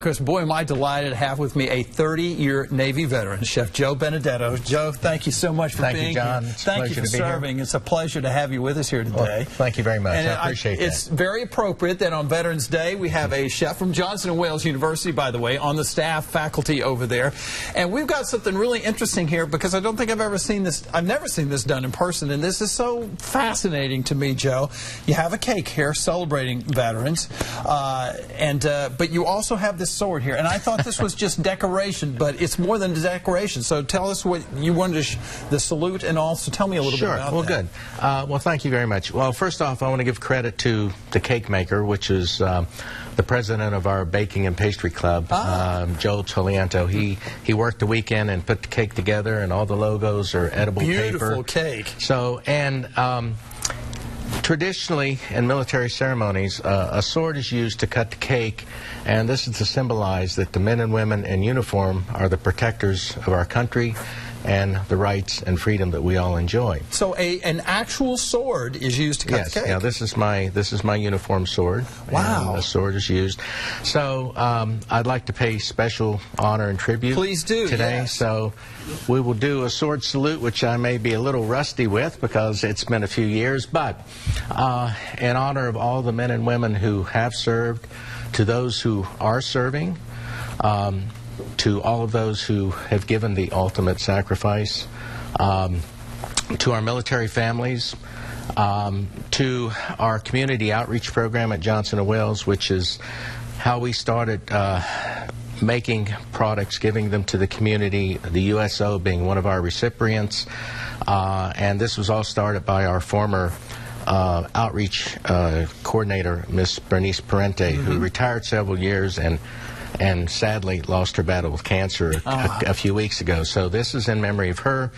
Because, boy, am I delighted to have with me a 30-year Navy veteran, Chef Joe Benedetto. Joe, thank you so much for being here. Thank you, John. Thank you for serving. It's a pleasure to have you with us here today. Well, thank you very much. I appreciate that. It's very appropriate that on Veterans Day we have a chef from Johnson & Wales University, by the way, on the staff, faculty over there. And we've got something really interesting here because I don't think I've ever seen this. I've never seen this done in person, and this is so fascinating to me, Joe. You have a cake here celebrating veterans, but you also have this sword here. And I thought this was just decoration, but it's more than decoration. So tell us what you wanted to, the salute, and also tell me a little bit about Well, that. Good. Well, thank you very much. Well, first off, I want to give credit to the cake maker, which is the president of our baking and pastry club, Joel Toliento. He worked the weekend and put the cake together, and all the logos are edible paper. Beautiful cake. So, and traditionally, in military ceremonies, a sword is used to cut the cake, and this is to symbolize that the men and women in uniform are the protectors of our country and the rights and freedom that we all enjoy. So an actual sword is used to cut the cake? Yeah, this is my uniform sword. Wow. And the sword is used. So I'd like to pay special honor and tribute Please do, today. yes. So we will do a sword salute, which I may be a little rusty with because it's been a few years, but in honor of all the men and women who have served, to those who are serving, to all of those who have given the ultimate sacrifice, to our military families, to our community outreach program at Johnson & Wales, which is how we started making products, giving them to the community, the USO being one of our recipients. And this was all started by our former outreach coordinator, Miss Bernice Parente, who retired several years and sadly lost her battle with cancer a few weeks ago. So this is in memory of her.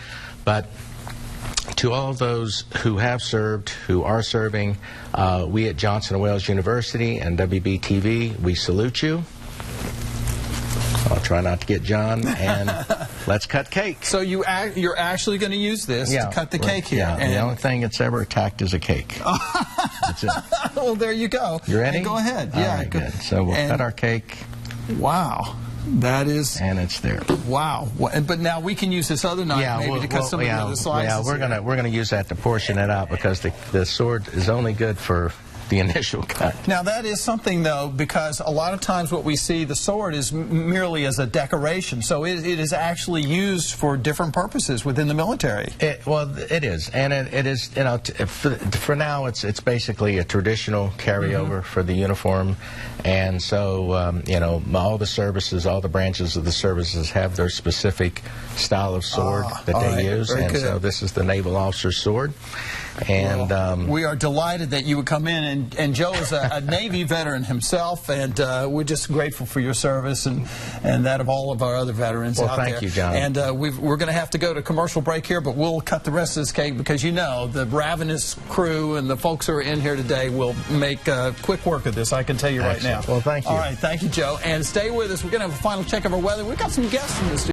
But to all those who have served, who are serving, we at Johnson & Wales University and WBTV, we salute you. I'll try not to get John, and let's cut cake. So you're actually going to use this to cut the cake here? Yeah, and the only thing it's ever attacked is a cake. That's it. Well, there you go. You ready? Go ahead. All Yeah, right, good. So we'll cut our cake. Wow. That is... And it's there. Wow. But now we can use this other knife maybe to cut some of the other slices. Yeah, we're gonna use that to portion it out because the sword is only good for the initial cut. Now that is something, though, because a lot of times what we see, the sword is merely as a decoration, so it is actually used for different purposes within the military. Well, it is, and it is, you know, for now it's basically a traditional carryover for the uniform, and so you know, all the services, all the branches of the services have their specific style of sword that they use, and so this is the naval officer's sword. And we are delighted that you would come in, and Joe is a Navy veteran himself, and we're just grateful for your service and that of all of our other veterans out there. Well, thank you, John. And we're going to have to go to commercial break here, but we'll cut the rest of this cake because, you know, the ravenous crew and the folks who are in here today will make quick work of this, I can tell you right now. Well, thank you. All right, thank you, Joe. And stay with us. We're going to have a final check of our weather. We've got some guests in the studio.